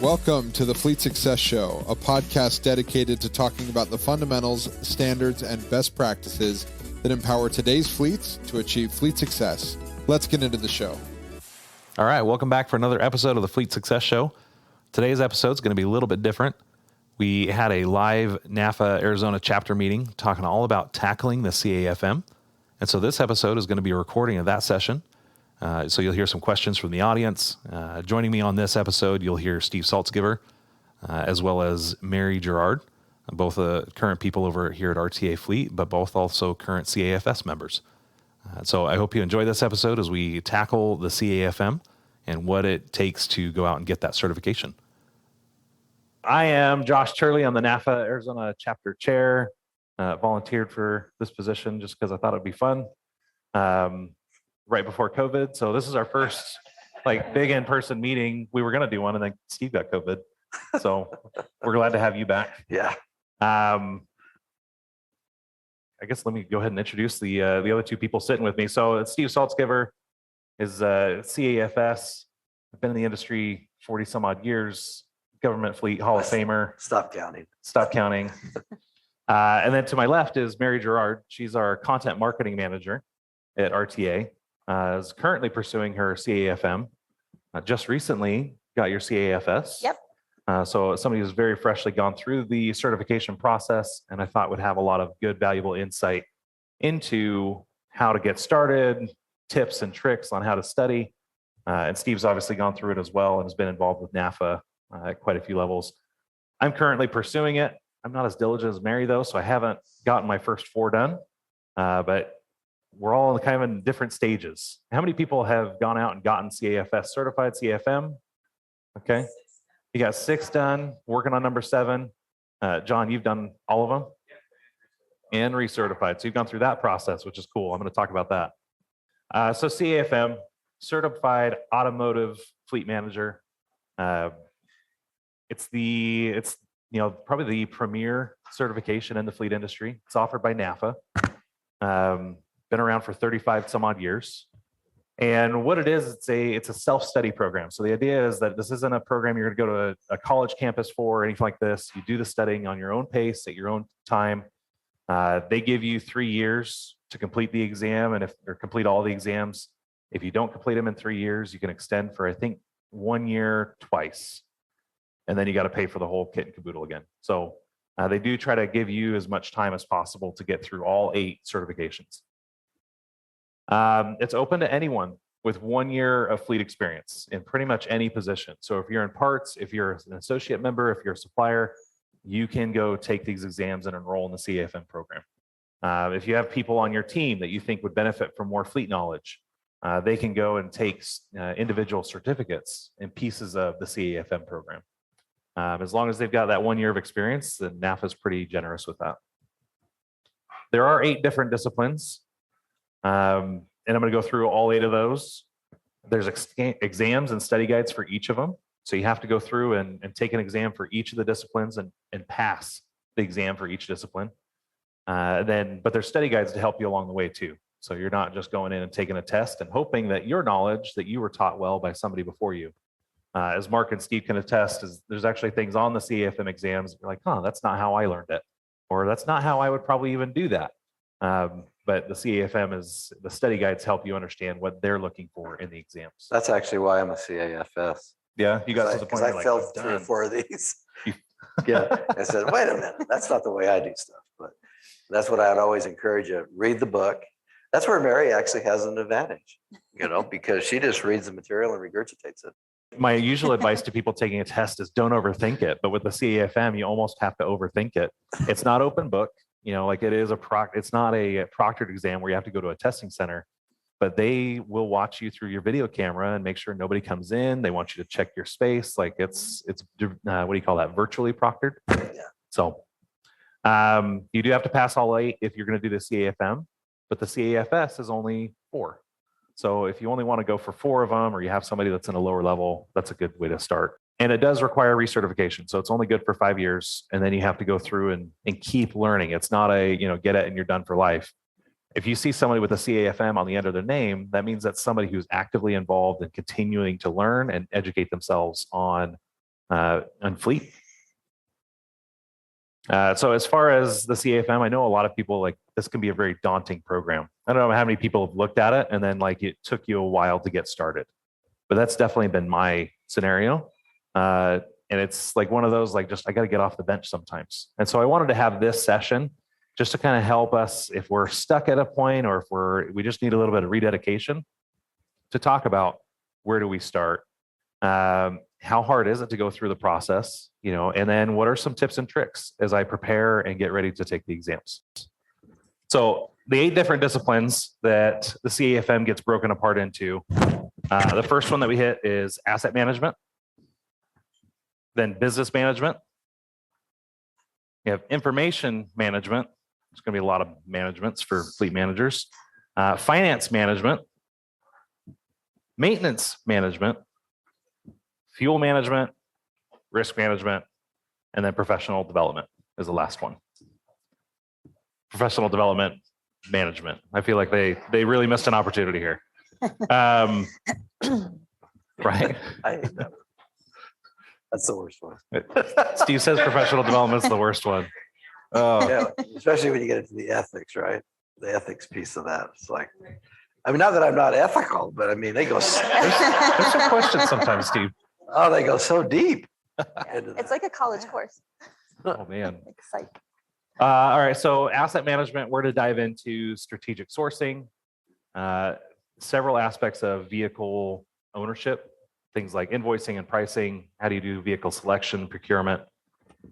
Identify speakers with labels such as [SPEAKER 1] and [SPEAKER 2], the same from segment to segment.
[SPEAKER 1] Welcome to the Fleet Success Show, a podcast dedicated to talking about the fundamentals, standards, and best practices that empower today's fleets to achieve fleet success. Let's get into the show.
[SPEAKER 2] All right, welcome back for another episode of the Fleet Success Show. Today's episode is going to be a little bit different. We had a live NAFA Arizona chapter meeting talking all about tackling the CAFM. And so this episode is going to be a recording of that session. So you'll hear some questions from the audience. Joining me on this episode, you'll hear Steve Saltzgiver, as well as Mary Gerard, both current people over here at RTA Fleet, but both also current CAFS members. So I hope you enjoy this episode as we tackle the CAFM and what it takes to go out and get that certification. I am Josh Turley. I'm the NAFA Arizona chapter chair. Volunteered for this position just because I thought it'd be fun. Right before COVID. So this is our first big in-person meeting. We were going to do one and then Steve got COVID. So we're glad to have you back.
[SPEAKER 3] Yeah.
[SPEAKER 2] I guess let me go ahead and introduce the other two people sitting with me. So Steve Saltzgiver is CAFS. I've been in the industry 40 some odd years, government fleet Hall of Famer.
[SPEAKER 3] Stop counting.
[SPEAKER 2] And then to my left is Mary Gerard. She's our content marketing manager at RTA. Is currently pursuing her CAFM. Just recently got your CAFS.
[SPEAKER 4] Yep.
[SPEAKER 2] So somebody who's very freshly gone through the certification process, and I thought would have a lot of good, valuable insight into how to get started, tips and tricks on how to study. And Steve's obviously gone through it as well and has been involved with NAFA at quite a few levels. I'm currently pursuing it. I'm not as diligent as Mary though, so I haven't gotten my first 4 done, but we're all kind of in different stages. How many people have gone out and gotten CAFS certified, CAFM? Okay. You got 6 done, working on number 7. John, you've done all of them? And recertified. So you've gone through that process, which is cool. I'm going to talk about that. So CAFM, Certified Automotive Fleet Manager. It's probably the premier certification in the fleet industry. It's offered by NAFA. Been around for 35 some odd years. And what it is, it's a self-study program. So the idea is that this isn't a program you're going to go to a college campus for or anything like this. You do the studying on your own pace at your own time. They give you 3 years to complete the exam or complete all the exams. If you don't complete them in 3 years, you can extend for, I think, 1 year twice. And then you got to pay for the whole kit and caboodle again. So they do try to give you as much time as possible to get through all 8 certifications. It's open to anyone with 1 year of fleet experience in pretty much any position. So if you're in parts, if you're an associate member, if you're a supplier, you can go take these exams and enroll in the CAFM program. If you have people on your team that you think would benefit from more fleet knowledge, they can go and take individual certificates and pieces of the CAFM program. As long as they've got that 1 year of experience, then NAFA is pretty generous with that. There are 8 different disciplines. And I'm going to go through all 8 of those. There's exams and study guides for each of them. So you have to go through and take an exam for each of the disciplines and pass the exam for each discipline. But there's study guides to help you along the way too. So you're not just going in and taking a test and hoping that your knowledge that you were taught well by somebody before you. As Mark and Steve can attest, there's actually things on the CAFM exams that you're like, that's not how I learned it. Or that's not how I would probably even do that. But the CAFM the study guides help you understand what they're looking for in the exams.
[SPEAKER 3] That's actually why I'm a CAFS.
[SPEAKER 2] Yeah, you got to the point
[SPEAKER 3] where I failed 3 or 4 of these. Yeah, I said, wait a minute, that's not the way I do stuff. But that's what I'd always encourage you. Read the book. That's where Mary actually has an advantage, because she just reads the material and regurgitates it.
[SPEAKER 2] My usual advice to people taking a test is don't overthink it. But with the CAFM, you almost have to overthink it. It's not open book. It is it's not a proctored exam where you have to go to a testing center, but they will watch you through your video camera and make sure nobody comes in. They want you to check your space. It's what do you call that? Virtually proctored.
[SPEAKER 3] Yeah.
[SPEAKER 2] So you do have to pass all 8 if you're going to do the CAFM, but the CAFS is only 4. So if you only want to go for 4 of them, or you have somebody that's in a lower level, that's a good way to start. And it does require recertification. So it's only good for 5 years. And then you have to go through and keep learning. It's not a, get it and you're done for life. If you see somebody with a CAFM on the end of their name, that means that's somebody who's actively involved in continuing to learn and educate themselves on and fleet. So as far as the CAFM, I know a lot of people like this can be a very daunting program. I don't know how many people have looked at it and then like it took you a while to get started, but that's definitely been my scenario. And it's like one of those, like, just, I got to get off the bench sometimes. And so I wanted to have this session just to kind of help us if we're stuck at a point or if we just need a little bit of rededication to talk about where do we start? How hard is it to go through the process? And then what are some tips and tricks as I prepare and get ready to take the exams? So the 8 different disciplines that the CAFM gets broken apart into, the first one that we hit is asset management. Then business management. You have information management. There's going to be a lot of managements for fleet managers. Finance management. Maintenance management. Fuel management. Risk management. And then professional development is the last one. Professional development management. I feel like they really missed an opportunity here. Right?
[SPEAKER 3] I hate that. That's the worst one.
[SPEAKER 2] Steve says professional development is the worst one. Oh,
[SPEAKER 3] Yeah, especially when you get into the ethics, right? The ethics piece of that. It's like, I mean, not that I'm not ethical, but I mean, they go,
[SPEAKER 2] there's some questions sometimes, Steve.
[SPEAKER 3] oh, they go so deep.
[SPEAKER 4] It's like a college course.
[SPEAKER 2] Oh, man.
[SPEAKER 4] Exciting.
[SPEAKER 2] All right. So asset management, we're to dive into strategic sourcing, several aspects of vehicle ownership, things like invoicing and pricing. How do you do vehicle selection, procurement,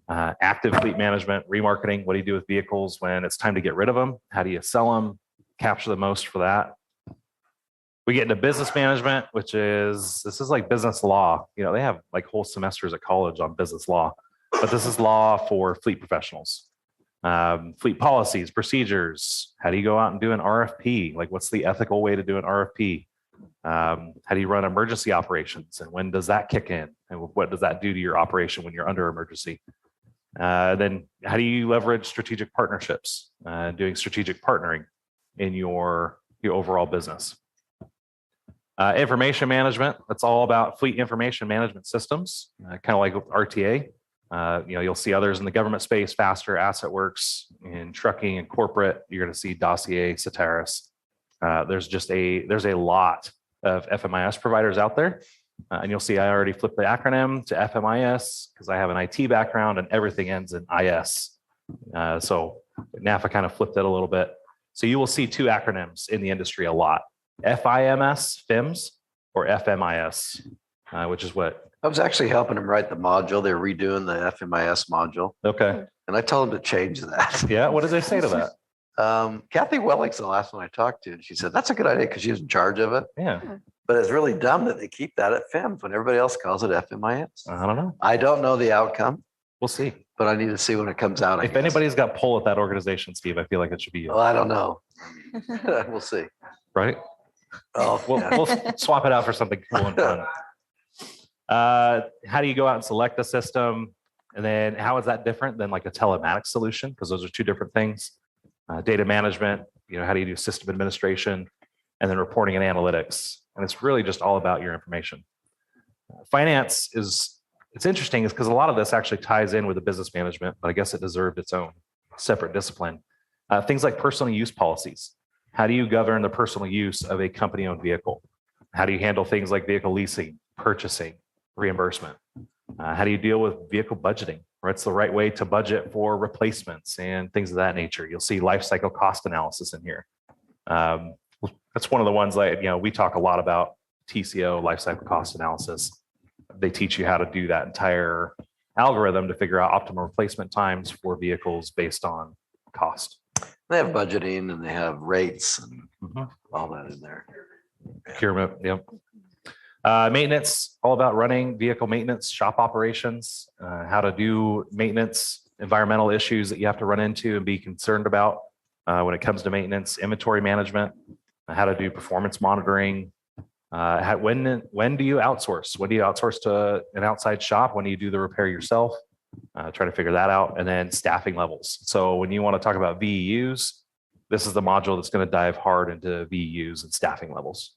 [SPEAKER 2] active fleet management, remarketing? What do you do with vehicles when it's time to get rid of them? How do you sell them, capture the most for that? We get into business management, this is like business law. They have like whole semesters at college on business law, but this is law for fleet professionals. Fleet policies, procedures. How do you go out and do an RFP? Like, what's the ethical way to do an RFP? How do you run emergency operations, and when does that kick in? And what does that do to your operation when you're under emergency? Then how do you leverage strategic partnerships, doing strategic partnering in your overall business? Information management, that's all about fleet information management systems, kind of like with RTA. You'll see others in the government space, Faster, Asset Works, in trucking and corporate. You're going to see Dossier, Cetaris. There's a lot of FMIS providers out there. And you'll see I already flipped the acronym to FMIS because I have an IT background and everything ends in IS. So NAFA kind of flipped it a little bit. So you will see 2 acronyms in the industry a lot: FIMS, FIMS, or FMIS, which is what?
[SPEAKER 3] I was actually helping them write the module. They're redoing the FMIS module.
[SPEAKER 2] Okay.
[SPEAKER 3] And I told them to change that.
[SPEAKER 2] Yeah. What did they say to that?
[SPEAKER 3] Kathy Welling's the last one I talked to. And she said, that's a good idea because she's in charge of it.
[SPEAKER 2] Yeah.
[SPEAKER 3] But it's really dumb that they keep that at FIMS when everybody else calls it FMIS.
[SPEAKER 2] I don't know.
[SPEAKER 3] I don't know the outcome.
[SPEAKER 2] We'll see.
[SPEAKER 3] But I need to see when it comes out.
[SPEAKER 2] If anybody's got pull at that organization, Steve, I feel like it should be you.
[SPEAKER 3] Well, I don't know. We'll see.
[SPEAKER 2] Right?
[SPEAKER 3] Oh,
[SPEAKER 2] We'll swap it out for something cool and fun. How do you go out and select a system? And then how is that different than like a telematics solution? Because those are 2 different things. Data management, how do you do system administration? And then reporting and analytics. And it's really just all about your information. Finance it's interesting is because a lot of this actually ties in with the business management, but I guess it deserved its own separate discipline. Things like personal use policies. How do you govern the personal use of a company-owned vehicle? How do you handle things like vehicle leasing, purchasing, reimbursement? How do you deal with vehicle budgeting? What's the right way to budget for replacements and things of that nature? You'll see life cycle cost analysis in here. That's one of the ones like, we talk a lot about TCO, life cycle cost analysis. They teach you how to do that entire algorithm to figure out optimal replacement times for vehicles based on cost.
[SPEAKER 3] They have budgeting and they have rates and all that in there.
[SPEAKER 2] Procurement, yep. Maintenance, all about running vehicle maintenance, shop operations, how to do maintenance, environmental issues that you have to run into and be concerned about when it comes to maintenance, inventory management, how to do performance monitoring. When do you outsource? When do you outsource to an outside shop? When do you do the repair yourself? Try to figure that out. And then staffing levels. So when you want to talk about VEUs, this is the module that's going to dive hard into VEUs and staffing levels.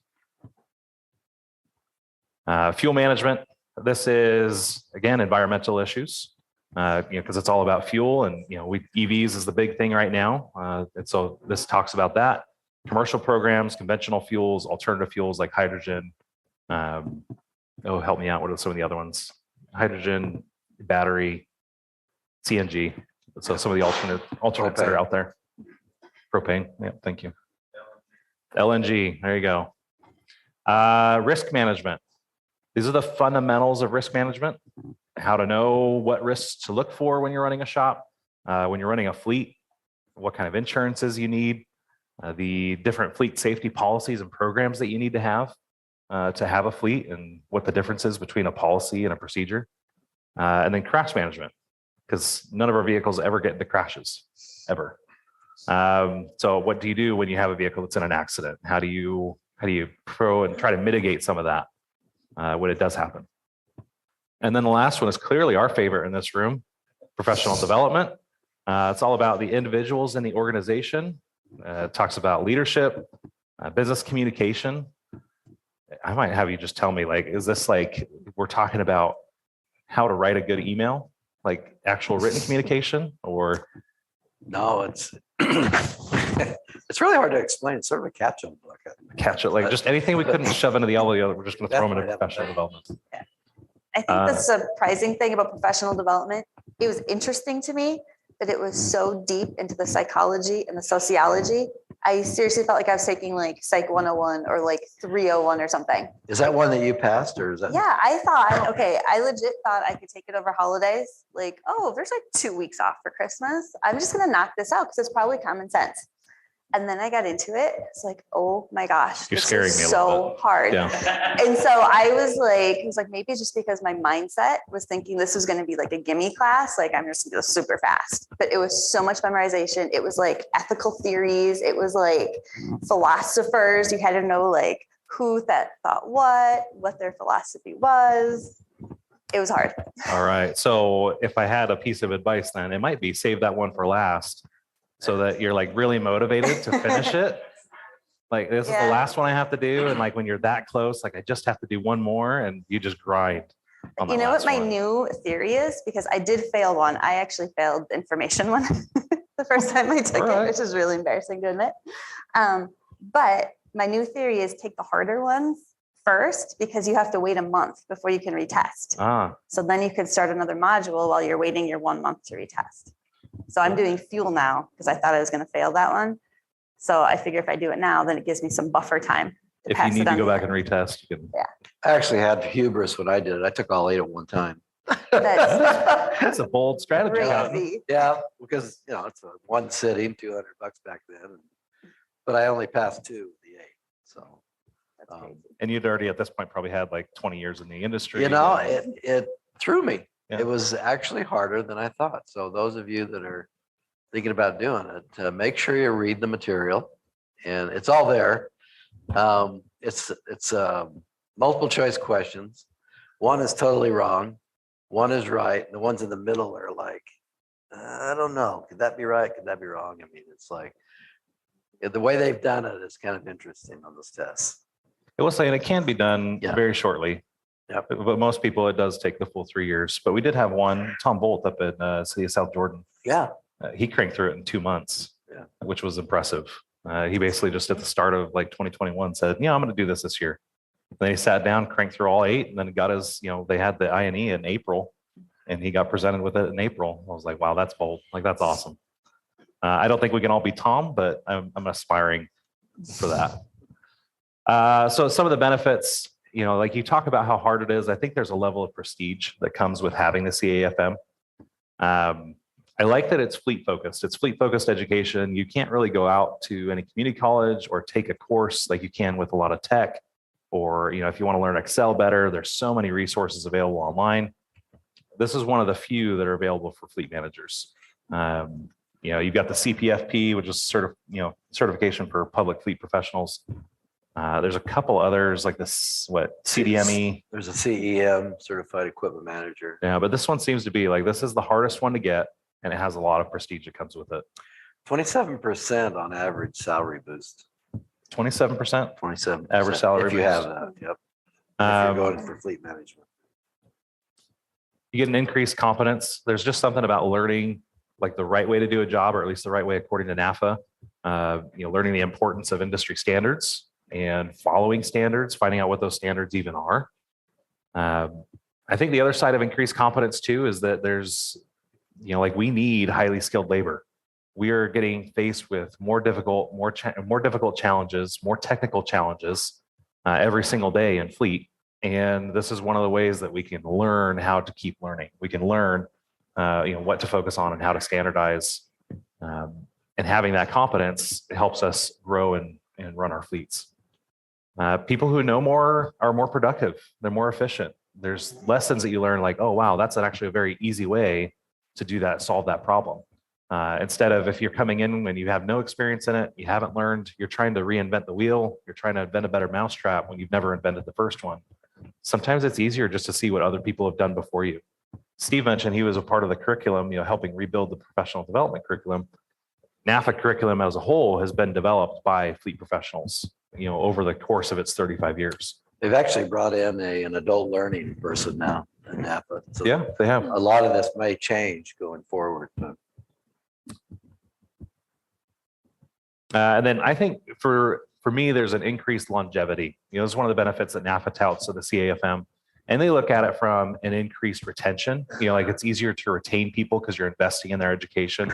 [SPEAKER 2] Fuel management, This is, again, environmental issues, because it's all about fuel, and EVs is the big thing right now. And so this talks about that. Commercial programs, conventional fuels, alternative fuels like hydrogen. Help me out. What are some of the other ones? Hydrogen, battery, CNG. So some of the alternates that are out there. Propane. Yeah, thank you. LNG. There you go. Risk management. These are the fundamentals of risk management. How to know what risks to look for when you're running a shop, when you're running a fleet, what kind of insurances you need, the different fleet safety policies and programs that you need to have a fleet, and what the difference is between a policy and a procedure. And then crash management, because none of our vehicles ever get into crashes, ever. So what do you do when you have a vehicle that's in an accident? How do you try to mitigate some of that when it does happen? And then the last one is clearly our favorite in this room, professional development. It's all about the individuals in the organization. It talks about leadership, business communication. I might have you just tell me, is this we're talking about how to write a good email, like actual written communication, or?
[SPEAKER 3] No, it's it's really hard to explain. It's sort of a catch-all book.
[SPEAKER 2] Just anything we couldn't shove into the other, we're just going to throw them into professional development.
[SPEAKER 4] Yeah. I think the surprising thing about professional development, it was interesting to me that it was so deep into the psychology and the sociology. I seriously felt like I was taking Psych 101 or 301 or something.
[SPEAKER 3] Is that one that you passed, or is that?
[SPEAKER 4] Yeah, I legit thought I could take it over holidays. There's 2 weeks off for Christmas. I'm just going to knock this out because it's probably common sense. And then I got into it. It's oh my gosh,
[SPEAKER 2] you're scaring me a
[SPEAKER 4] so
[SPEAKER 2] little bit.
[SPEAKER 4] hard.
[SPEAKER 2] Yeah.
[SPEAKER 4] And so I was maybe it's just because my mindset was thinking this was going to be a gimme class. I'm just going to go super fast. But it was so much memorization. It was ethical theories. It was philosophers. You had to know who thought what their philosophy was. It was hard.
[SPEAKER 2] All right. So if I had a piece of advice, then it might be save that one for last, so that you're really motivated to finish it. This is the last one I have to do. And when you're that close, I just have to do one more, and you just grind.
[SPEAKER 4] You know what my new theory is? Because I did fail one. I actually failed the information one the first time I took it, which is really embarrassing to admit. But my new theory is take the harder ones first, because you have to wait a month before you can retest. So then you could start another module while you're waiting your 1 month to retest. So I'm doing fuel now because I thought I was going to fail that one. So I figure if I do it now, then it gives me some buffer time.
[SPEAKER 2] If you need to go back and retest, you can.
[SPEAKER 4] Yeah.
[SPEAKER 3] I actually had hubris when I did it. I took all 8 at one time.
[SPEAKER 2] That's a bold strategy.
[SPEAKER 4] Crazy.
[SPEAKER 3] Yeah, because it's one sitting, $200 back then, but I only passed 2 of the 8. So.
[SPEAKER 2] And you'd already at this point probably had 20 years in the industry.
[SPEAKER 3] It threw me.
[SPEAKER 2] Yeah.
[SPEAKER 3] It was actually harder than I thought. So those of you that are thinking about doing it, make sure you read the material, and it's all there. It's multiple choice questions. One is totally wrong. One is right. And the ones in the middle are I don't know. Could that be right? Could that be wrong? I mean, it's the way they've done it is kind of interesting on those tests.
[SPEAKER 2] I will say, and it can be done very shortly.
[SPEAKER 3] Yep.
[SPEAKER 2] But most people, it does take the full 3 years. But we did have one, Tom Bolt up in city of South Jordan.
[SPEAKER 3] Yeah.
[SPEAKER 2] He cranked through it in 2 months, which was impressive. He basically just at the start of 2021 said, I'm going to do this year. Then he sat down, cranked through all 8, and then got his, they had the INE in April, and he got presented with it in April. I was like, wow, that's bold. That's awesome. I don't think we can all be Tom, but I'm aspiring for that. So some of the benefits, you talk about how hard it is. I think there's a level of prestige that comes with having the CAFM. I like that it's fleet focused. It's fleet focused education. You can't really go out to any community college or take a course like you can with a lot of tech, or if you want to learn Excel better, there's so many resources available online. This is one of the few that are available for fleet managers. You've got the CPFP, which is certification for public fleet professionals. There's a couple others like this, CDME.
[SPEAKER 3] There's a CEM, Certified Equipment Manager.
[SPEAKER 2] Yeah, but this one seems to be this is the hardest one to get, and it has a lot of prestige that comes with it.
[SPEAKER 3] 27% on average salary boost.
[SPEAKER 2] 27%?
[SPEAKER 3] 27%
[SPEAKER 2] average salary
[SPEAKER 3] if you
[SPEAKER 2] boost.
[SPEAKER 3] have that. Yep. If you're going for fleet management.
[SPEAKER 2] You get an increased competence. There's just something about learning like the right way to do a job, or at least the right way according to NAFA. Learning the importance of industry standards and following standards, finding out what those standards even are. I think the other side of increased competence too is that there's, we need highly skilled labor. We are getting faced with more difficult challenges, more technical challenges every single day in fleet. And this is one of the ways that we can learn how to keep learning. We can learn, what to focus on and how to standardize. And having that competence helps us grow and run our fleets. People who know more are more productive. They're more efficient. There's lessons that you learn like, oh, wow, that's actually a very easy way to do that, solve that problem. Instead of if you're coming in when you have no experience in it, you haven't learned, you're trying to reinvent the wheel, you're trying to invent a better mousetrap when you've never invented the first one. Sometimes it's easier just to see what other people have done before you. Steve mentioned he was a part of the curriculum, helping rebuild the professional development curriculum. NAFA curriculum as a whole has been developed by fleet professionals, over the course of its 35 years.
[SPEAKER 3] They've actually brought in an adult learning person now in NAFA. So
[SPEAKER 2] yeah, they have.
[SPEAKER 3] A lot of this may change going forward.
[SPEAKER 2] And then I think for me, there's an increased longevity. This is one of the benefits that NAFA touts to the CAFM. And they look at it from an increased retention. Like it's easier to retain people because you're investing in their education.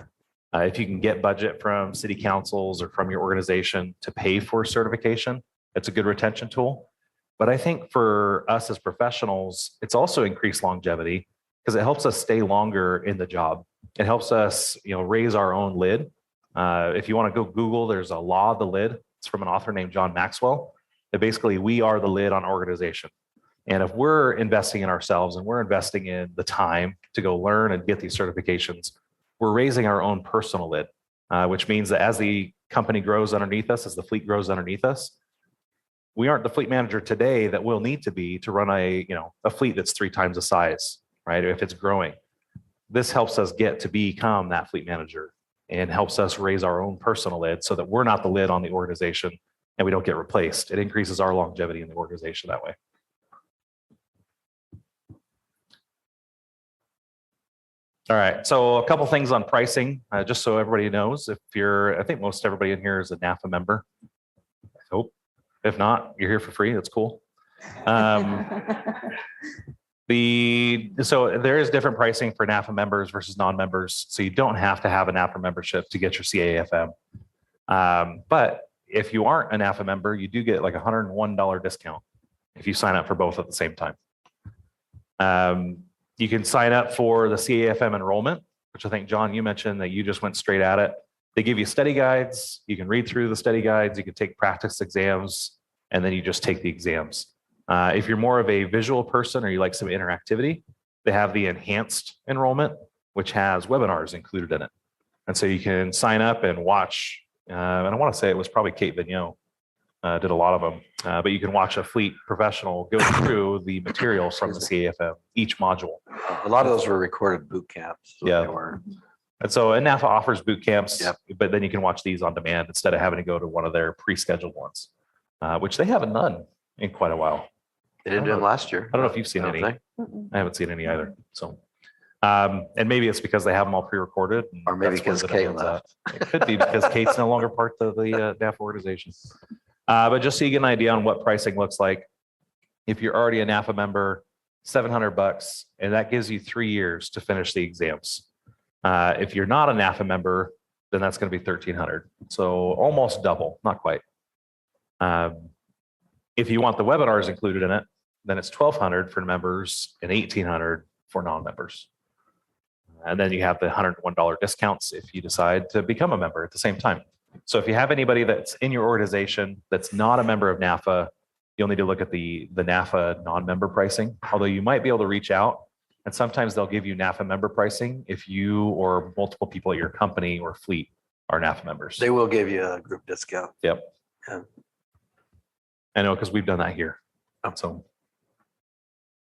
[SPEAKER 2] If you can get budget from city councils or from your organization to pay for certification, it's a good retention tool. But I think for us as professionals, it's also increased longevity because it helps us stay longer in the job. It helps us, raise our own lid. If you want to go Google, there's a law of the lid. It's from an author named John Maxwell. That basically we are the lid on organization. And if we're investing in ourselves and we're investing in the time to go learn and get these certifications, we're raising our own personal lid, which means that as the company grows underneath us, as the fleet grows underneath us, we aren't the fleet manager today that we'll need to be to run a fleet that's 3 times the size, right? If it's growing. This helps us get to become that fleet manager and helps us raise our own personal lid so that we're not the lid on the organization and we don't get replaced. It increases our longevity in the organization that way. All right, so a couple things on pricing, just so everybody knows. I think most everybody in here is a NAFA member. I hope. If not, you're here for free. That's cool. So there is different pricing for NAFA members versus non-members. So you don't have to have a NAFA membership to get your CAFM. But if you aren't a NAFA member, you do get like $101 discount if you sign up for both at the same time. You can sign up for the CAFM enrollment, which I think, John, you mentioned that you just went straight at it. They give you study guides. You can read through the study guides. You can take practice exams, and then you just take the exams. If you're more of a visual person or you like some interactivity, they have the enhanced enrollment, which has webinars included in it. And so you can sign up and watch, and I want to say it was probably Kate Vigneault did a lot of them, but you can watch a fleet professional go through the material from the CAFM, each module.
[SPEAKER 3] A lot of those were recorded boot camps. So
[SPEAKER 2] yeah.
[SPEAKER 3] They were.
[SPEAKER 2] And so NAFA offers boot camps,
[SPEAKER 3] Yep.
[SPEAKER 2] But then you can watch these on demand instead of having to go to one of their pre-scheduled ones, which they haven't done in quite a while.
[SPEAKER 3] They didn't do them last year.
[SPEAKER 2] I don't know if you've seen any.
[SPEAKER 3] think.
[SPEAKER 2] I haven't seen any either. So, and maybe it's because they have them all pre-recorded.
[SPEAKER 3] Or maybe
[SPEAKER 2] that's where
[SPEAKER 3] because
[SPEAKER 2] the
[SPEAKER 3] Kate
[SPEAKER 2] download's
[SPEAKER 3] left.
[SPEAKER 2] at. It could be because Kate's no longer part of the NAFA organization. But just so you get an idea on what pricing looks like, if you're already a NAFA member, $700, and that gives you 3 years to finish the exams. If you're not a NAFA member, then that's going to be $1,300. So almost double, not quite. If you want the webinars included in it, then it's $1,200 for members and $1,800 for non-members. And then you have the $101 discounts if you decide to become a member at the same time. So if you have anybody that's in your organization that's not a member of NAFA, you'll need to look at the NAFA non-member pricing, although you might be able to reach out, and sometimes they'll give you NAFA member pricing if you or multiple people at your company or fleet are NAFA members.
[SPEAKER 3] They will give you a group discount.
[SPEAKER 2] Yep.
[SPEAKER 3] Yeah.
[SPEAKER 2] I know, because we've done that here. So,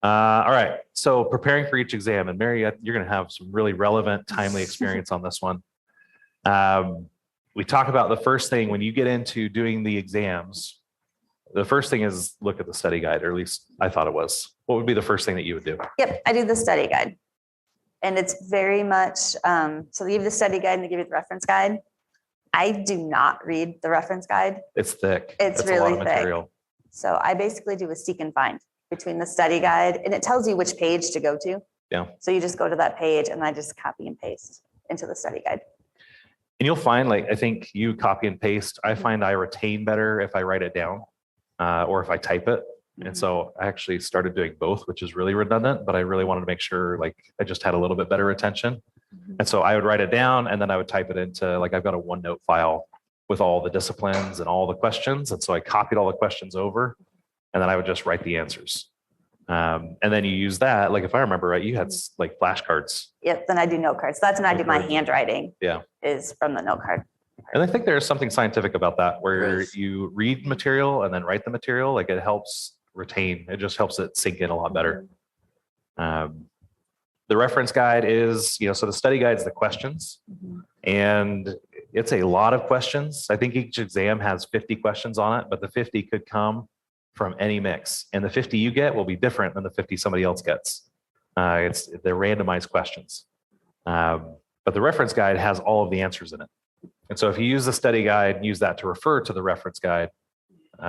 [SPEAKER 2] all right. So preparing for each exam, and Mary, you're going to have some really relevant, timely experience on this one. We talk about the first thing when you get into doing the exams. The first thing is look at the study guide, or at least I thought it was. What would be the first thing that you would do?
[SPEAKER 4] Yep, I do the study guide. And it's very much, so they give you the study guide and they give you the reference guide. I do not read the reference guide.
[SPEAKER 2] It's thick.
[SPEAKER 4] It's
[SPEAKER 2] That's
[SPEAKER 4] really
[SPEAKER 2] a lot of material.
[SPEAKER 4] thick. So I basically do a seek and find between the study guide, and it tells you which page to go to.
[SPEAKER 2] Yeah.
[SPEAKER 4] So you just go to that page and I just copy and paste into the study guide.
[SPEAKER 2] And you'll find, like, I think you copy and paste. I find I retain better if I write it down or if I type it. And so I actually started doing both, which is really redundant, but I really wanted to make sure like I just had a little bit better retention. And so I would write it down and then I would type it into, like, I've got a OneNote file with all the disciplines and all the questions. And so I copied all the questions over and then I would just write the answers. And then you use that, like, if I remember right, you had like flashcards.
[SPEAKER 4] Yep. Then I do note cards. That's when I do my
[SPEAKER 2] cards.
[SPEAKER 4] Handwriting.
[SPEAKER 2] Yeah.
[SPEAKER 4] Is from the note card.
[SPEAKER 2] And I think there's something scientific about that where you read material and then write the material. Like, it helps retain, it just helps it sink in a lot better. The reference guide is, so the study guide is the questions, and it's a lot of questions. I think each exam has 50 questions on it, but the 50 could come from any mix, and the 50 you get will be different than the 50 somebody else gets. They're randomized questions, but the reference guide has all of the answers in it. And so if you use the study guide and use that to refer to the reference guide,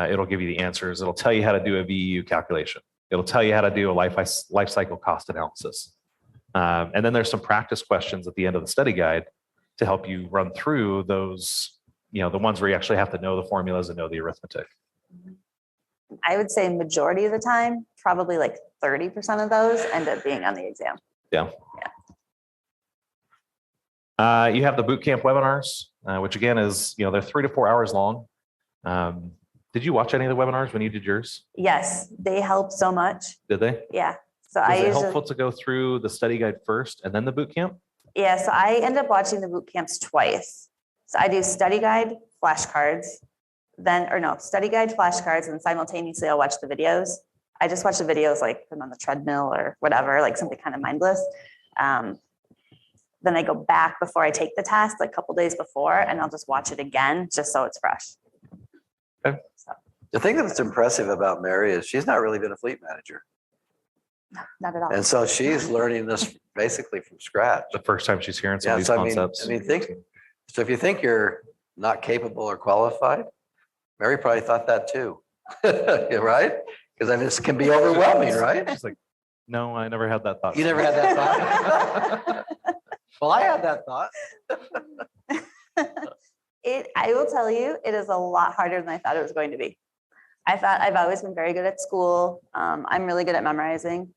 [SPEAKER 2] it'll give you the answers. It'll tell you how to do a VEU calculation. It'll tell you how to do a life cycle cost analysis. And then there's some practice questions at the end of the study guide to help you run through those, the ones where you actually have to know the formulas and know the arithmetic.
[SPEAKER 4] I would say majority of the time, probably like 30% of those end up being on the exam.
[SPEAKER 2] Yeah. You have the boot camp webinars, which again is, they're 3 to 4 hours long. Did you watch any of the webinars when you did yours?
[SPEAKER 4] Yes, they help so much.
[SPEAKER 2] Did they?
[SPEAKER 4] Yeah. So
[SPEAKER 2] Was it helpful to go through the study guide first and then the boot camp?
[SPEAKER 4] Yeah. So I end up watching the boot camps twice. So I do study guide, flashcards, study guide, flashcards, and simultaneously I'll watch the videos. I just watch the videos like I'm on the treadmill or whatever, like something kind of mindless. Then I go back before I take the test, like a couple days before, and I'll just watch it again just so it's fresh.
[SPEAKER 2] Okay.
[SPEAKER 4] So.
[SPEAKER 3] The thing that's impressive about Mary is she's not really been a fleet manager.
[SPEAKER 4] No, not at all.
[SPEAKER 3] And so she's learning this basically from scratch.
[SPEAKER 2] The first time she's hearing some of these concepts.
[SPEAKER 3] So if you think you're not capable or qualified, Mary probably thought that too, right? Because this can be overwhelming, right?
[SPEAKER 2] She's like, no, I never had that thought.
[SPEAKER 3] You never had that thought? Well, I had that thought.
[SPEAKER 4] I will tell you, it is a lot harder than I thought it was going to be. I thought I've always been very good at school. I'm really good at memorizing.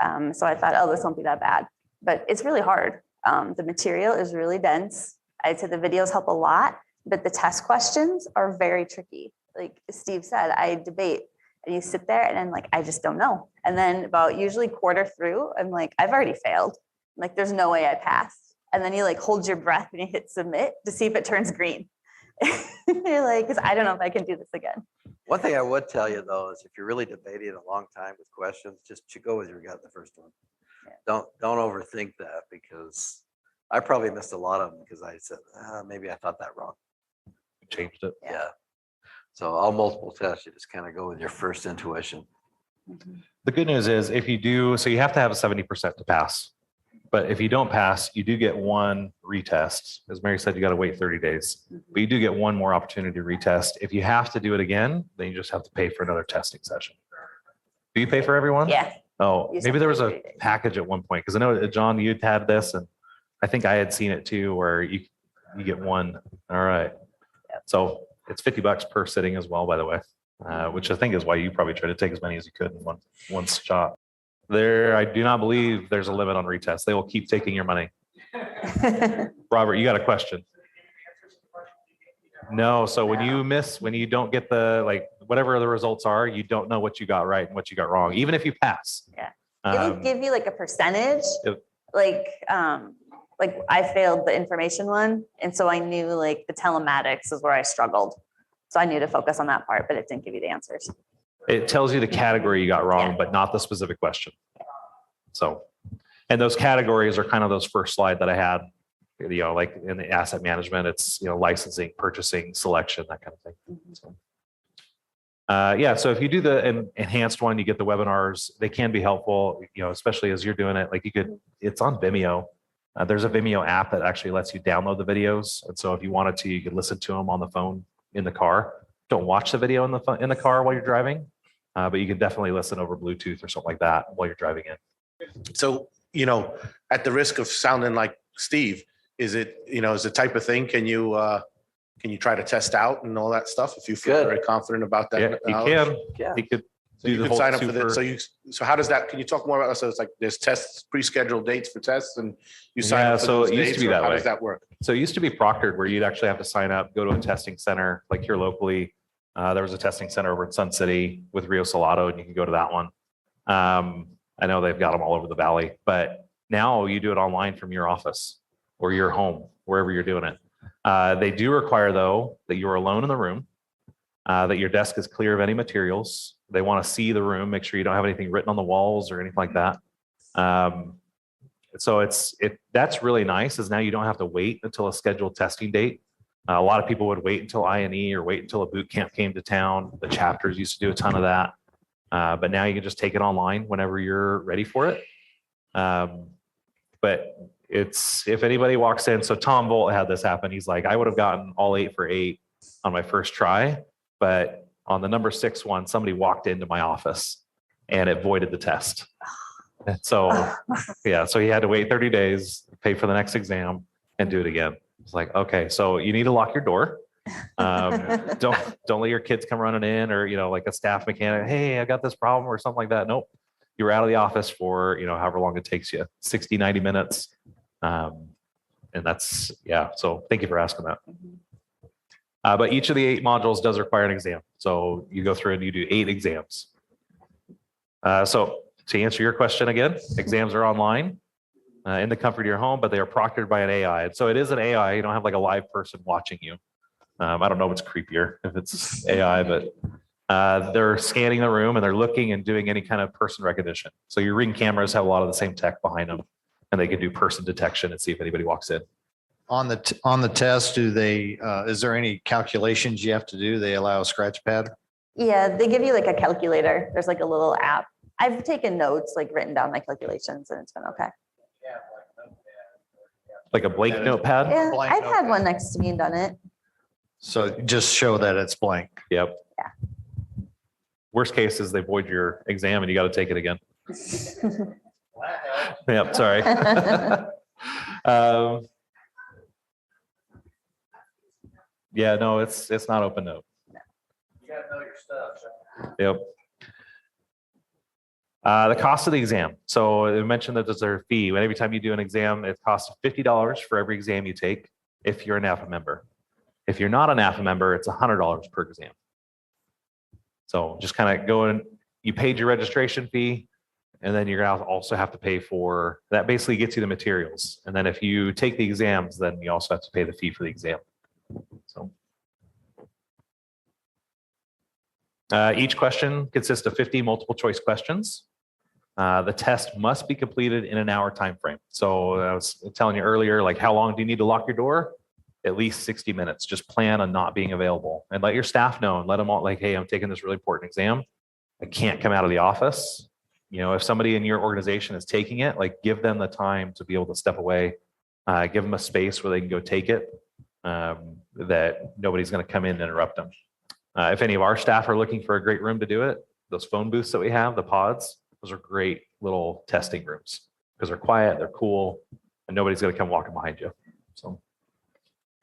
[SPEAKER 4] So I thought, oh, this won't be that bad. But it's really hard. The material is really dense. I'd say the videos help a lot, but the test questions are very tricky. Like Steve said, I debate and you sit there and I'm like, I just don't know. And then about usually quarter through, I'm like, I've already failed. I'm like, there's no way I passed. And then you like hold your breath and you hit submit to see if it turns green. You're like, because I don't know if I can do this again.
[SPEAKER 3] One thing I would tell you though is if you're really debating a long time with questions, just go with your gut the first one. Yeah. Don't overthink that, because I probably missed a lot of them because I said maybe I thought that wrong.
[SPEAKER 2] Changed it.
[SPEAKER 3] Yeah. So all multiple tests, you just kind of go with your first intuition.
[SPEAKER 2] The good news is if you do, so you have to have a 70% to pass. But if you don't pass, you do get one retest. As Mary said, you got to wait 30 days. But you do get one more opportunity to retest. If you have to do it again, then you just have to pay for another testing session. Do you pay for everyone?
[SPEAKER 4] Yeah.
[SPEAKER 2] Oh, maybe there was a package at one point, because I know, John, you'd had this, and I think I had seen it too, where you get one. All right. So it's $50 per sitting as well, by the way, which I think is why you probably try to take as many as you could in one shot. I do not believe there's a limit on retests. They will keep taking your money. Robert, you got a question? No. So when you don't get whatever the results are, you don't know what you got right and what you got wrong, even if you pass.
[SPEAKER 4] Yeah. It'll give you like a percentage. Like I failed the information one. And so I knew like the telematics is where I struggled. So I knew to focus on that part, but it didn't give you the answers.
[SPEAKER 2] It tells you the category you got wrong, but not the specific question. So, and those categories are kind of those first slide that I had, like in the asset management, it's, licensing, purchasing, selection, that kind of thing. So. Yeah. So if you do the enhanced one, you get the webinars. They can be helpful, especially as you're doing it. Like it's on Vimeo. There's a Vimeo app that actually lets you download the videos. And so if you wanted to, you could listen to them on the phone in the car. Don't watch the video in the car while you're driving, but you can definitely listen over Bluetooth or something like that while you're driving in.
[SPEAKER 5] So, at the risk of sounding like Steve, is the type of thing, can you try to test out and all that stuff if you feel
[SPEAKER 3] Good.
[SPEAKER 5] very confident about that?
[SPEAKER 2] Yeah, you can.
[SPEAKER 3] Yeah.
[SPEAKER 2] You could
[SPEAKER 5] So
[SPEAKER 2] do
[SPEAKER 5] you
[SPEAKER 2] the
[SPEAKER 5] could
[SPEAKER 2] whole
[SPEAKER 5] sign up for
[SPEAKER 2] super-
[SPEAKER 5] this. So how does that, can you talk more about that? So it's like there's tests, pre-scheduled dates for tests, and you sign
[SPEAKER 2] Yeah,
[SPEAKER 5] up for
[SPEAKER 2] so
[SPEAKER 5] those
[SPEAKER 2] it used
[SPEAKER 5] dates,
[SPEAKER 2] to be
[SPEAKER 5] or
[SPEAKER 2] that
[SPEAKER 5] how
[SPEAKER 2] way.
[SPEAKER 5] does that work?
[SPEAKER 2] So it used to be proctored where you'd actually have to sign up, go to a testing center, like here locally. There was a testing center over in Sun City with Rio Salado, and you can go to that one. I know they've got them all over the valley, but now you do it online from your office or your home, wherever you're doing it. They do require, though, that you're alone in the room, that your desk is clear of any materials. They want to see the room, make sure you don't have anything written on the walls or anything like that. So that's really nice, is now you don't have to wait until a scheduled testing date. A lot of people would wait until I&E or wait until a boot camp came to town. The chapters used to do a ton of that. But now you can just take it online whenever you're ready for it. But if anybody walks in, so Tom Volt had this happen. He's like, I would have gotten all 8 for 8 on my first try, but on the number 6 one, somebody walked into my office and it voided the test. And so, yeah, so he had to wait 30 days, pay for the next exam, and do it again. It's like, okay, so you need to lock your door. Don't let your kids come running in, or like a staff mechanic. Hey, I got this problem or something like that. Nope, you were out of the office for however long it takes you, 60, 90 minutes. And that's, yeah. So thank you for asking that. But each of the 8 modules does require an exam. So you go through and you do 8 exams. So to answer your question again, exams are online in the comfort of your home, but they are proctored by an AI. And so it is an AI. You don't have like a live person watching you. I don't know if it's creepier if it's AI, but they're scanning the room and they're looking and doing any kind of person recognition. So your Ring cameras have a lot of the same tech behind them, and they can do person detection and see if anybody walks in.
[SPEAKER 6] On the test, is there any calculations you have to do? They allow a scratch pad?
[SPEAKER 4] Yeah, they give you like a calculator. There's like a little app. I've taken notes, like written down my calculations, and it's been okay.
[SPEAKER 2] Like a blank notepad?
[SPEAKER 4] Yeah,
[SPEAKER 6] Blank
[SPEAKER 4] I've had
[SPEAKER 6] notepad.
[SPEAKER 4] one next to me and done it.
[SPEAKER 6] So just show that it's blank.
[SPEAKER 2] Yep.
[SPEAKER 4] Yeah.
[SPEAKER 2] Worst case is they void your exam and you got to take it again. Yep, sorry. Yeah, no, it's not open note.
[SPEAKER 5] You gotta know your stuff.
[SPEAKER 2] Yep. The cost of the exam. So I mentioned that there's a fee. Every time you do an exam, it costs $50 for every exam you take if you're a NAFA member. If you're not a NAFA member, it's $100 per exam. So just kind of go in, you paid your registration fee, and then you're going to also have to pay for, that basically gets you the materials. And then if you take the exams, then you also have to pay the fee for the exam. So each question consists of 50 multiple choice questions. The test must be completed in an hour time frame. So I was telling you earlier, like how long do you need to lock your door? At least 60 minutes. Just plan on not being available and let your staff know and let them all like, hey, I'm taking this really important exam. I can't come out of the office. If somebody in your organization is taking it, like give them the time to be able to step away, give them a space where they can go take it, that nobody's going to come in and interrupt them. If any of our staff are looking for a great room to do it, those phone booths that we have, the pods, those are great little testing rooms because they're quiet, they're cool, and nobody's going to come walking behind you. So,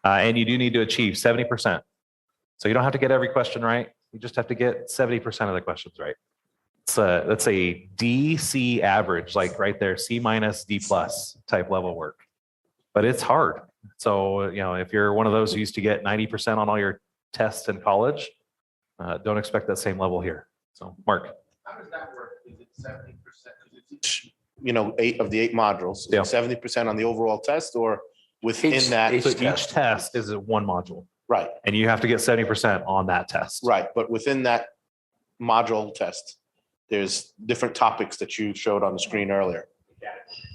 [SPEAKER 2] and you do need to achieve 70%. So you don't have to get every question right. You just have to get 70% of the questions right. That's a D/C average, like right there, C-, D+ type level work. But it's hard. So, if you're one of those who used to get 90% on all your tests in college, don't expect that same level here. So, Mark.
[SPEAKER 5] How does that work? Is it 70%? Each, 8 of the 8 modules. Is
[SPEAKER 2] Yeah.
[SPEAKER 5] it 70% on the overall test, or within that?
[SPEAKER 2] So each test is one module,
[SPEAKER 5] Right,
[SPEAKER 2] and you have to get 70% on that test.
[SPEAKER 5] right. But within that module test, there's different topics that you showed on the screen earlier.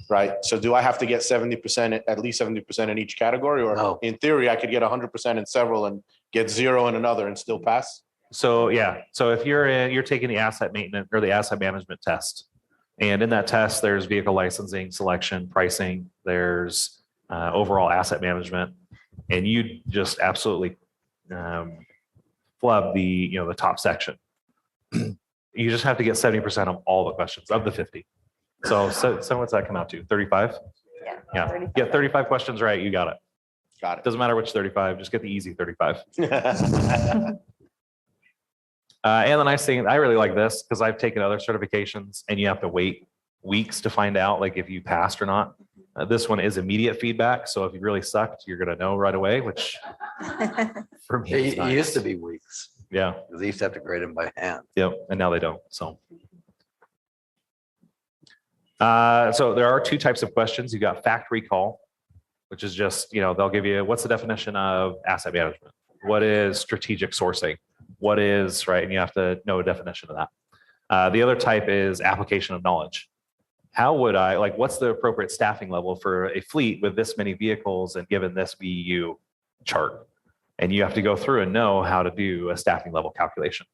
[SPEAKER 5] Right. So do I have to get 70%, at least 70% in each category? Or
[SPEAKER 3] No.
[SPEAKER 5] in theory, I could get 100% in several and get 0 in another and still pass?
[SPEAKER 2] So yeah, so if you're taking the asset maintenance or the asset management test, and in that test, there's vehicle licensing, selection, pricing, there's overall asset management, and you just absolutely flub the top section. You just have to get 70% of all the questions of the 50. So what's that come out to? 35? Yeah.
[SPEAKER 4] 35.
[SPEAKER 2] Get 35 questions right, you got it.
[SPEAKER 5] Got
[SPEAKER 2] Doesn't matter which 35, just get the easy 35.
[SPEAKER 5] it.
[SPEAKER 2] And the nice thing, I really like this because I've taken other certifications and you have to wait weeks to find out like if you passed or not. This one is immediate feedback. So if you really sucked, you're going to know right away, which for me, is
[SPEAKER 3] It
[SPEAKER 2] nice.
[SPEAKER 3] used to be weeks.
[SPEAKER 2] Yeah.
[SPEAKER 3] They used to have to grade them by hand.
[SPEAKER 2] Yep. And now they don't. So there are two types of questions. You've got fact recall, which is just, they'll give you, what's the definition of asset management? What is strategic sourcing? What is, right? And you have to know a definition of that. The other type is application of knowledge. How would what's the appropriate staffing level for a fleet with this many vehicles and given this VU chart? And you have to go through and know how to do a staffing level calculation.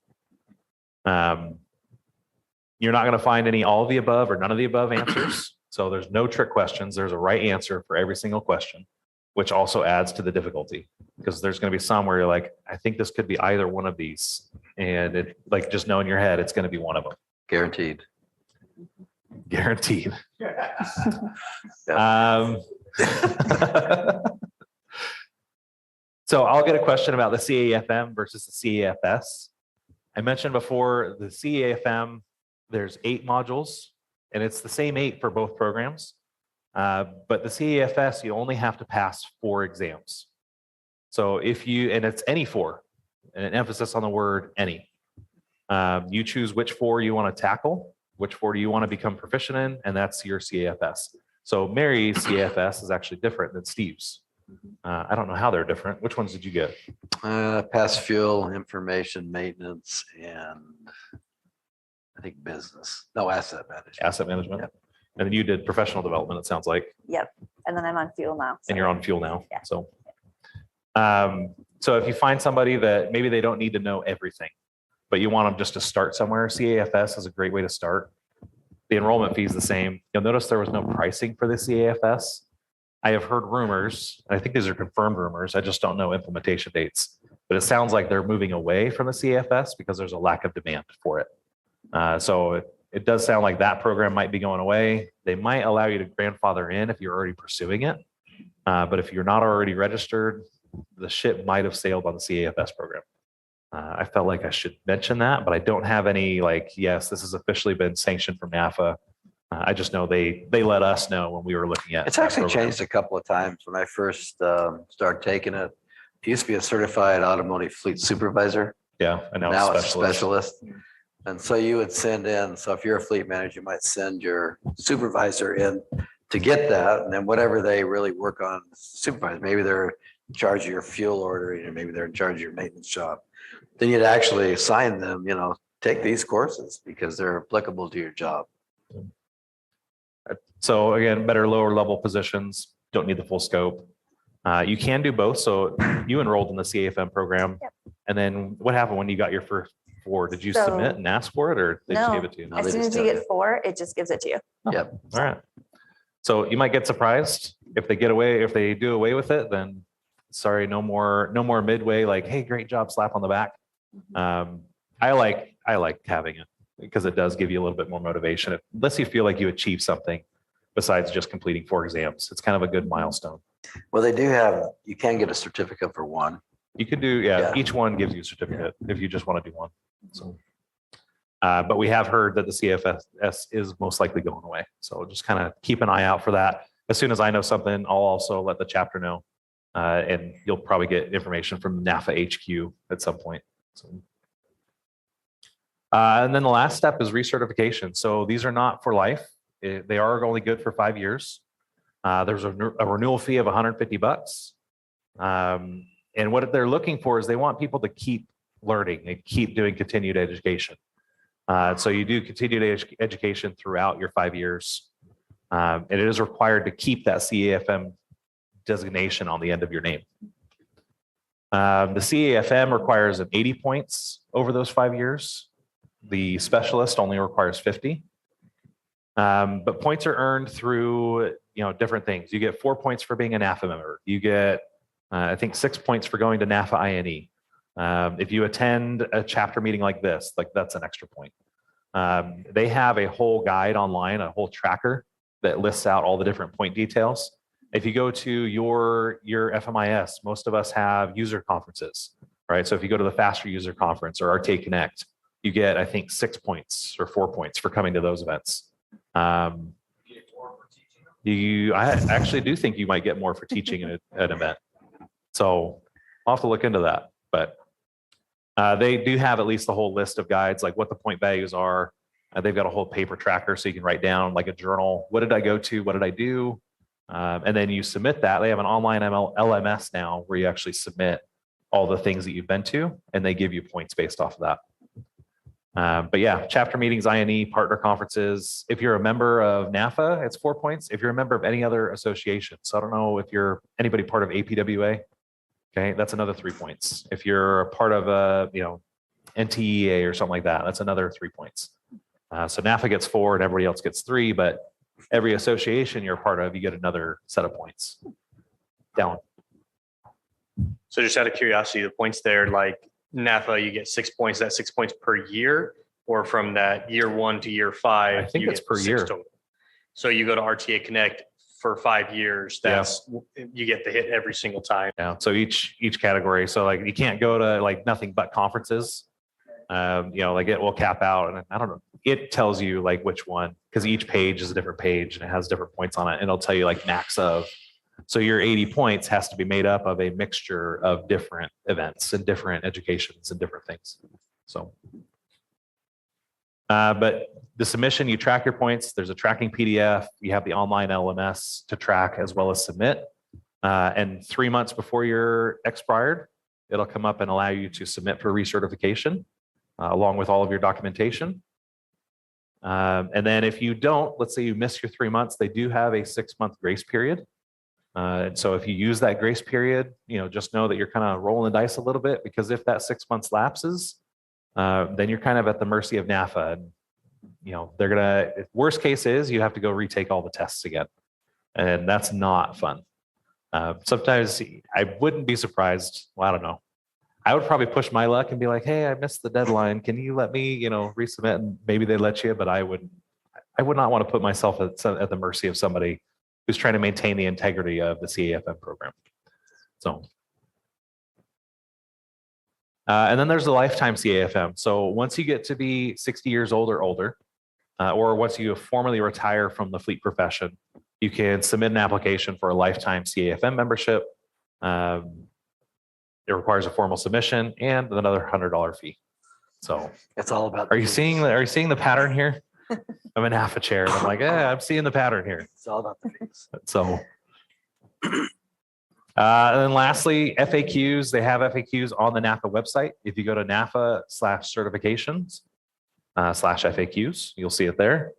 [SPEAKER 2] You're not going to find any all of the above or none of the above answers. So there's no trick questions. There's a right answer for every single question, which also adds to the difficulty because there's going to be some where you're like, I think this could be either one of these. And it just know in your head, it's going to be one of them.
[SPEAKER 3] Guaranteed.
[SPEAKER 2] Guaranteed. So I'll get a question about the CAFM versus the CAFS. I mentioned before the CAFM, there's 8 modules and it's the same 8 for both programs. But the CAFS, you only have to pass 4 exams. So and it's any 4, and an emphasis on the word any. You choose which 4 you want to tackle, which 4 do you want to become proficient in, and that's your CAFS. So Mary's CAFS is actually different than Steve's. I don't know how they're different. Which ones did you get?
[SPEAKER 3] Past fuel, information, maintenance, and I think business. No, asset management.
[SPEAKER 2] Asset management.
[SPEAKER 3] Yep.
[SPEAKER 2] And then you did professional development, it sounds like.
[SPEAKER 4] Yep. And then I'm on fuel now.
[SPEAKER 2] And you're on fuel now.
[SPEAKER 4] Yeah.
[SPEAKER 2] So if you find somebody that maybe they don't need to know everything, but you want them just to start somewhere, CAFS is a great way to start. The enrollment fee is the same. You'll notice there was no pricing for the CAFS. I have heard rumors, and I think these are confirmed rumors. I just don't know implementation dates, but it sounds like they're moving away from the CAFS because there's a lack of demand for it. So it does sound like that program might be going away. They might allow you to grandfather in if you're already pursuing it. But if you're not already registered, the ship might have sailed on the CAFS program. I felt like I should mention that, but I don't have any yes, this has officially been sanctioned from NAFA. I just know they let us know when we were looking at it.
[SPEAKER 3] It's actually changed a couple of times. When I first started taking it, it used to be a certified automotive fleet supervisor.
[SPEAKER 2] Yeah, and
[SPEAKER 3] Now it's a specialist. And so you would send in, so if you're a fleet manager, you might send your supervisor in to get that. And then whatever they really work on, supervise, maybe they're in charge of your fuel ordering, or maybe they're in charge of your maintenance shop. Then you'd actually assign them, take these courses because they're applicable to your job.
[SPEAKER 2] So again, better lower level positions, don't need the full scope. You can do both. So you enrolled in the CAFM program.
[SPEAKER 4] Yep.
[SPEAKER 2] And then what happened when you got your first 4? Did you submit and ask for it, or they just
[SPEAKER 4] No.
[SPEAKER 2] gave it to you?
[SPEAKER 3] No,
[SPEAKER 4] As
[SPEAKER 3] they
[SPEAKER 4] soon
[SPEAKER 3] just
[SPEAKER 4] as you
[SPEAKER 3] tell
[SPEAKER 4] get
[SPEAKER 3] you.
[SPEAKER 4] 4, it just gives it to you.
[SPEAKER 3] Yep.
[SPEAKER 2] All right. So you might get surprised if they do away with it, then sorry, no more midway, hey, great job, slap on the back. I like having it because it does give you a little bit more motivation. It lets you feel like you achieved something besides just completing 4 exams. It's kind of a good milestone.
[SPEAKER 3] Well, you can get a certificate for one.
[SPEAKER 2] You could do, each one gives you a certificate if you just want to do one. So, but we have heard that the CFS is most likely going away. So just kind of keep an eye out for that. As soon as I know something, I'll also let the chapter know. And you'll probably get information from NAFA HQ at some point. So, and then the last step is recertification. So these are not for life. They are only good for 5 years. There's a renewal fee of $150. And what they're looking for is they want people to keep learning and keep doing continued education. So you do continued education throughout your 5 years. And it is required to keep that CAFM designation on the end of your name. The CAFM requires 80 points over those 5 years. The specialist only requires 50. But points are earned through, different things. You get 4 points for being a NAFA member. You get, I think, 6 points for going to NAFA INE. If you attend a chapter meeting like this, that's an extra point. They have a whole guide online, a whole tracker that lists out all the different point details. If you go to your FMIS, most of us have user conferences, right? So if you go to the Faster User Conference or RTA Connect, you get, I think, 6 points or 4 points for coming to those events. I actually do think you might get more for teaching an event. So I'll have to look into that. But they do have at least the whole list of guides, like what the point values are. They've got a whole paper tracker so you can write down like a journal. What did I go to? What did I do? And then you submit that. They have an online LMS now where you actually submit all the things that you've been to, and they give you points based off of that. But yeah, chapter meetings, INE, partner conferences. If you're a member of NAFA, it's 4 points. If you're a member of any other association, so I don't know if you're anybody part of APWA, okay, that's another 3 points. If you're a part of a, NTEA or something like that, that's another 3 points. So NAFA gets 4 and everybody else gets 3, but every association you're a part of, you get another set of points. Down.
[SPEAKER 7] So just out of curiosity, the points there, like NAFA, you get 6 points. That's 6 points per year, or from that year 1 to year 5?
[SPEAKER 2] I think
[SPEAKER 7] you
[SPEAKER 2] it's
[SPEAKER 7] get
[SPEAKER 2] per
[SPEAKER 7] 6
[SPEAKER 2] year.
[SPEAKER 7] total. So you go to RTA Connect for 5 years. That's you get the hit every single time.
[SPEAKER 2] Yeah. So each category. So like you can't go to like nothing but conferences. Like it will cap out, and I don't know. It tells you like which one, because each page is a different page and it has different points on it, and it'll tell you like max of. So your 80 points has to be made up of a mixture of different events and different educations and different things. So, but the submission, you track your points. There's a tracking PDF. You have the online LMS to track as well as submit. And 3 months before you're expired, it'll come up and allow you to submit for recertification along with all of your documentation. And then if you don't, let's say you miss your 3 months, they do have a 6-month grace period. And so if you use that grace period, just know that you're kind of rolling the dice a little bit, because if that 6 months lapses, then you're kind of at the mercy of NAFA. And, they're going to, worst case is you have to go retake all the tests again. And that's not fun. Sometimes I wouldn't be surprised. Well, I don't know. I would probably push my luck and be like, hey, I missed the deadline. Can you let me, resubmit? And maybe they let you, but I would not want to put myself at the mercy of somebody who's trying to maintain the integrity of the CAFM program. So, and then there's the lifetime CAFM. So once you get to be 60 years old or older, or once you formally retire from the fleet profession, you can submit an application for a lifetime CAFM membership. It requires a formal submission and another $100 fee. So
[SPEAKER 3] It's all about.
[SPEAKER 2] are you seeing the pattern here? I'm in half a chair. And I'm like, I'm seeing the pattern here.
[SPEAKER 3] It's all about the fees.
[SPEAKER 2] So, and then lastly, FAQs. They have FAQs on the NAFA website. If you go to NAFA/certifications /FAQs, you'll see it there.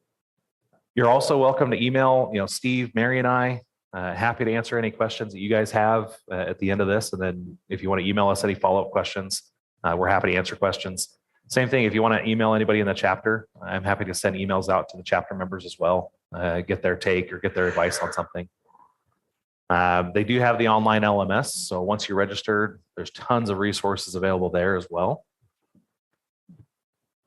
[SPEAKER 2] You're also welcome to email, Steve, Mary, and I. Happy to answer any questions that you guys have at the end of this. And then if you want to email us any follow-up questions, we're happy to answer questions. Same thing, if you want to email anybody in the chapter, I'm happy to send emails out to the chapter members as well, get their take or get their advice on something. They do have the online LMS. So once you're registered, there's tons of resources available there as well.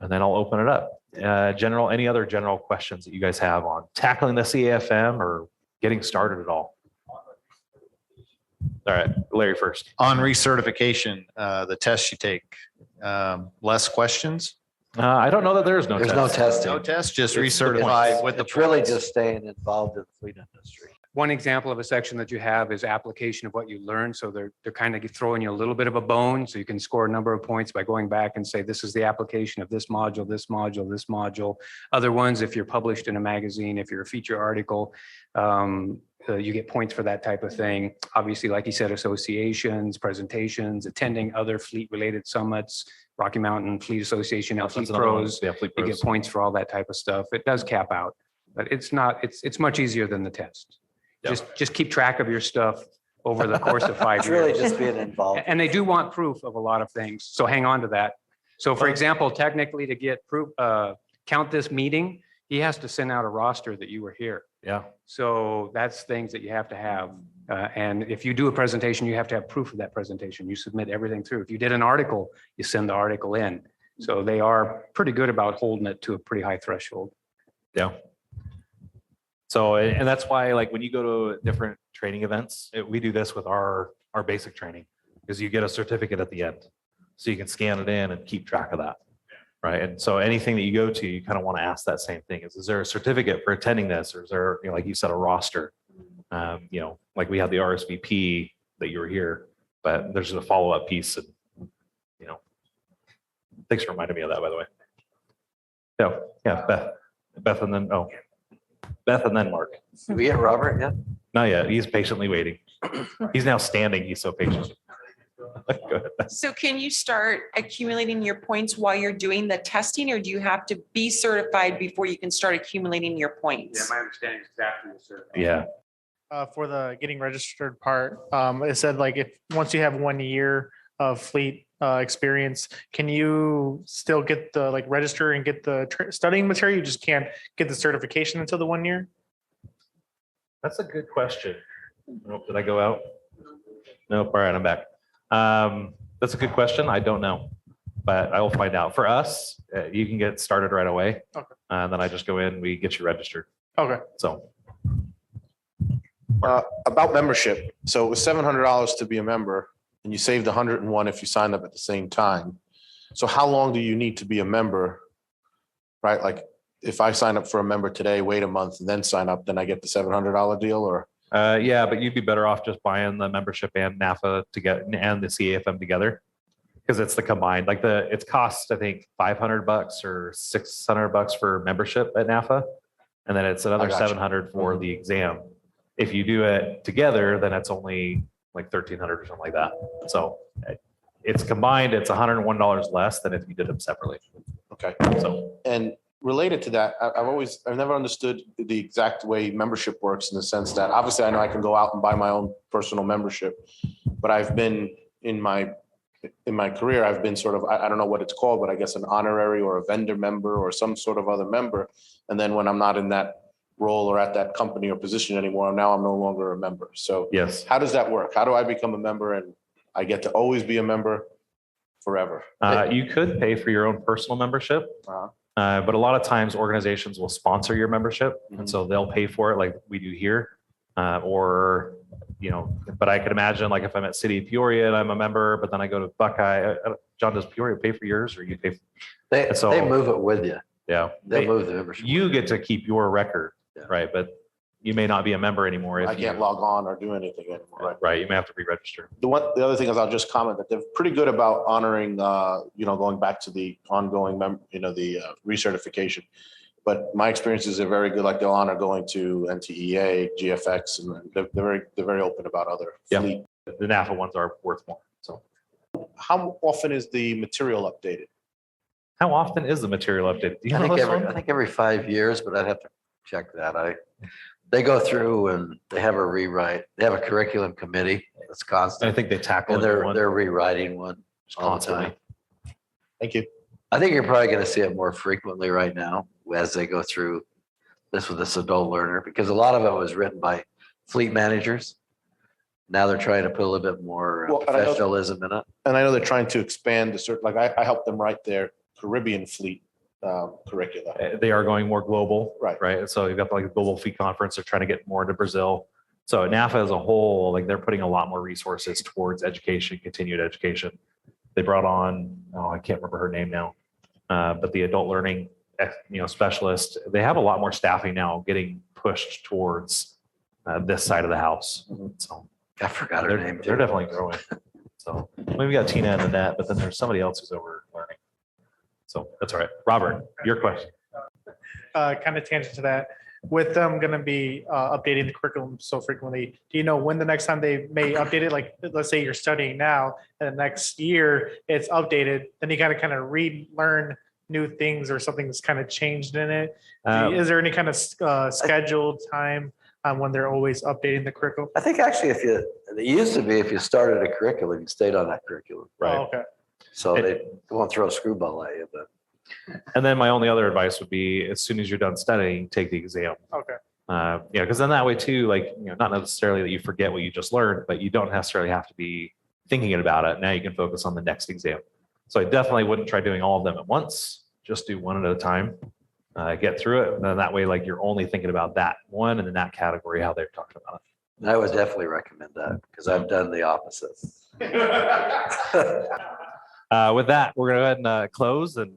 [SPEAKER 2] And then I'll open it up. Any other general questions that you guys have on tackling the CAFM or getting started at all? All right, Larry first.
[SPEAKER 6] On recertification, the test you take, less questions?
[SPEAKER 2] I don't know that there's no
[SPEAKER 3] There's
[SPEAKER 2] test.
[SPEAKER 3] no testing.
[SPEAKER 6] No test, just
[SPEAKER 3] It's-
[SPEAKER 6] recertified with the
[SPEAKER 3] It's really
[SPEAKER 6] points.
[SPEAKER 3] just staying involved in the fleet industry.
[SPEAKER 8] One example of a section that you have is application of what you learned. So they're kind of throwing you a little bit of a bone. So you can score a number of points by going back and say, this is the application of this module, this module, this module. Other ones, if you're published in a magazine, if you're a feature article, you get points for that type of thing. Obviously, like you said, associations, presentations, attending other fleet related summits, Rocky Mountain Fleet Association,
[SPEAKER 2] That's
[SPEAKER 8] Fleet
[SPEAKER 2] another one.
[SPEAKER 8] Pros,
[SPEAKER 2] Yeah, Fleet
[SPEAKER 8] you
[SPEAKER 2] Pros.
[SPEAKER 8] get points for all that type of stuff. It does cap out, but it's much easier than the test.
[SPEAKER 2] Yeah.
[SPEAKER 8] Just keep track of your stuff. over the course of 5
[SPEAKER 3] It's
[SPEAKER 8] years.
[SPEAKER 3] really just being involved.
[SPEAKER 8] And they do want proof of a lot of things. So hang on to that. So for example, technically to get proof, count this meeting, he has to send out a roster that you were here.
[SPEAKER 2] Yeah.
[SPEAKER 8] So that's things that you have to have. And if you do a presentation, you have to have proof of that presentation. You submit everything through. If you did an article, you send the article in. So they are pretty good about holding it to a pretty high threshold.
[SPEAKER 2] Yeah. So, and that's why, like, when you go to different training events, we do this with our basic training, because you get a certificate at the end. So you can scan it in and keep track of that. Right. And so anything that you go to, you kind of want to ask that same thing. Is there a certificate for attending this? Or is there, like you said, a roster? Like we had the RSVP that you were here, but there's a follow-up piece. And, thanks for reminding me of that, by the way. Yeah, Beth and then, Beth and then Mark.
[SPEAKER 3] Did we get Robert yet?
[SPEAKER 2] Not yet. He's patiently waiting. He's now standing. He's so patient. Go ahead.
[SPEAKER 9] So can you start accumulating your points while you're doing the testing, or do you have to be certified before you can start accumulating your points?
[SPEAKER 8] my understanding is after the survey.
[SPEAKER 2] Yeah.
[SPEAKER 10] For the getting registered part, it said like if once you have 1 year of fleet experience, can you still get the register and get the studying material? You just can't get the certification until the 1 year?
[SPEAKER 2] That's a good question. Oh, did I go out? Nope. All right, I'm back. That's a good question. I don't know, but I will find out. For us, you can get started right away.
[SPEAKER 10] Okay.
[SPEAKER 2] And then I just go in, we get you registered.
[SPEAKER 10] Okay.
[SPEAKER 2] So
[SPEAKER 5] About membership. So it was $700 to be a member and you saved 101 if you signed up at the same time. So how long do you need to be a member? Right? Like if I sign up for a member today, wait a month and then sign up, then I get the $700 deal, or?
[SPEAKER 2] yeah, but you'd be better off just buying the membership and NAFA and the CAFM together, because it's the combined, like it's cost, I think $500 or $600 for membership at NAFA. And then it's another
[SPEAKER 5] I got you.
[SPEAKER 2] $700 for the exam. If you do it together, then it's only like $1,300 or something like that. So it's combined, it's $101 less than if you did them separately.
[SPEAKER 5] Okay.
[SPEAKER 2] So,
[SPEAKER 5] And related to that, I've never understood the exact way membership works, in the sense that obviously I know I can go out and buy my own personal membership, but I've been in my career, I've been sort of, I don't know what it's called, but I guess an honorary or a vendor member or some sort of other member. And then when I'm not in that role or at that company or position anymore, now I'm no longer a member. So
[SPEAKER 2] yes.
[SPEAKER 5] how does that work? How do I become a member and I get to always be a member forever?
[SPEAKER 2] You could pay for your own personal membership.
[SPEAKER 5] Uh-huh.
[SPEAKER 2] But a lot of times organizations will sponsor your membership.
[SPEAKER 5] Mhm.
[SPEAKER 2] And so they'll pay for it like we do here. But I could imagine, like if I'm at City of Peoria and I'm a member, but then I go to Buckeye, John, does Peoria pay for yours, or you pay?
[SPEAKER 3] They
[SPEAKER 2] So-
[SPEAKER 3] move it with you.
[SPEAKER 2] Yeah.
[SPEAKER 3] They'll move the membership.
[SPEAKER 2] You get to keep your record,
[SPEAKER 3] Yeah.
[SPEAKER 2] right? But you may not be a member anymore.
[SPEAKER 5] I can't log on or do anything anymore. Right.
[SPEAKER 2] Right. You may have to re-register.
[SPEAKER 5] The other thing is, I'll just comment that they're pretty good about honoring, going back to the ongoing, the recertification. But my experiences are very good. Like they'll honor going to NTEA, GFX, and they're very open about other
[SPEAKER 2] Yeah.
[SPEAKER 5] fleet.
[SPEAKER 2] The NAFA ones are worth more. So
[SPEAKER 5] How often is the material updated?
[SPEAKER 2] how often is the material updated? Do you
[SPEAKER 3] I
[SPEAKER 2] know
[SPEAKER 3] think
[SPEAKER 2] this one?
[SPEAKER 3] I think every 5 years, but I'd have to check that. They go through and they have a rewrite. They have a curriculum committee that's
[SPEAKER 2] I
[SPEAKER 3] constant,
[SPEAKER 2] think they tackle
[SPEAKER 3] and
[SPEAKER 2] it
[SPEAKER 3] they're rewriting one all the
[SPEAKER 2] constantly.
[SPEAKER 3] time.
[SPEAKER 5] Thank you.
[SPEAKER 3] I think you're probably going to see it more frequently right now as they go through this with this adult learner, because a lot of it was written by fleet managers. Now they're trying to put a little bit more
[SPEAKER 5] Well, and I know-
[SPEAKER 3] professionalism in it.
[SPEAKER 5] And I know they're trying to expand the certain, like I helped them write their Caribbean fleet curricula.
[SPEAKER 2] They are going more global.
[SPEAKER 5] Right.
[SPEAKER 2] Right. So you've got like the Global Fleet Conference. They're trying to get more into Brazil. So NAFA as a whole, like they're putting a lot more resources towards education, continued education. They brought on, I can't remember her name now, but the adult learning, specialist. They have a lot more staffing now getting pushed towards this side of the house.
[SPEAKER 5] Mhm.
[SPEAKER 2] So
[SPEAKER 3] I forgot her
[SPEAKER 2] they're,
[SPEAKER 3] name
[SPEAKER 2] they're
[SPEAKER 3] too.
[SPEAKER 2] definitely growing. So we've got Tina and Annette, but then there's somebody else who's over learning. So that's all right. Robert, your question.
[SPEAKER 10] Kind of tangent to that. With them going to be updating the curriculum so frequently, do you know when the next time they may update it? Like, let's say you're studying now and the next year it's updated, then you got to kind of relearn new things or something that's kind of changed in it. Is there any kind of scheduled time when they're always updating the curriculum?
[SPEAKER 3] I think actually it used to be if you started a curriculum, you stayed on that curriculum.
[SPEAKER 10] Oh, okay.
[SPEAKER 3] So they won't throw a screwball at you, but.
[SPEAKER 2] And then my only other advice would be as soon as you're done studying, take the exam.
[SPEAKER 10] Okay.
[SPEAKER 2] Because then that way too, like, not necessarily that you forget what you just learned, but you don't necessarily have to be thinking about it. Now you can focus on the next exam. So I definitely wouldn't try doing all of them at once. Just do one at a time, get through it. And then that way, like, you're only thinking about that one and in that category, how they're talking about it.
[SPEAKER 3] I would definitely recommend that because I've done the opposite.
[SPEAKER 2] With that, we're going to go ahead and close and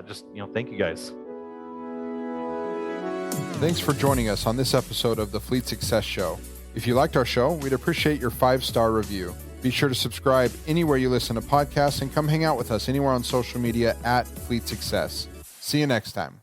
[SPEAKER 2] just, thank you guys.
[SPEAKER 1] Thanks for joining us on this episode of the Fleet Success Show. If you liked our show, we'd appreciate your 5-star review. Be sure to subscribe anywhere you listen to podcasts and come hang out with us anywhere on social media at Fleet Success. See you next time.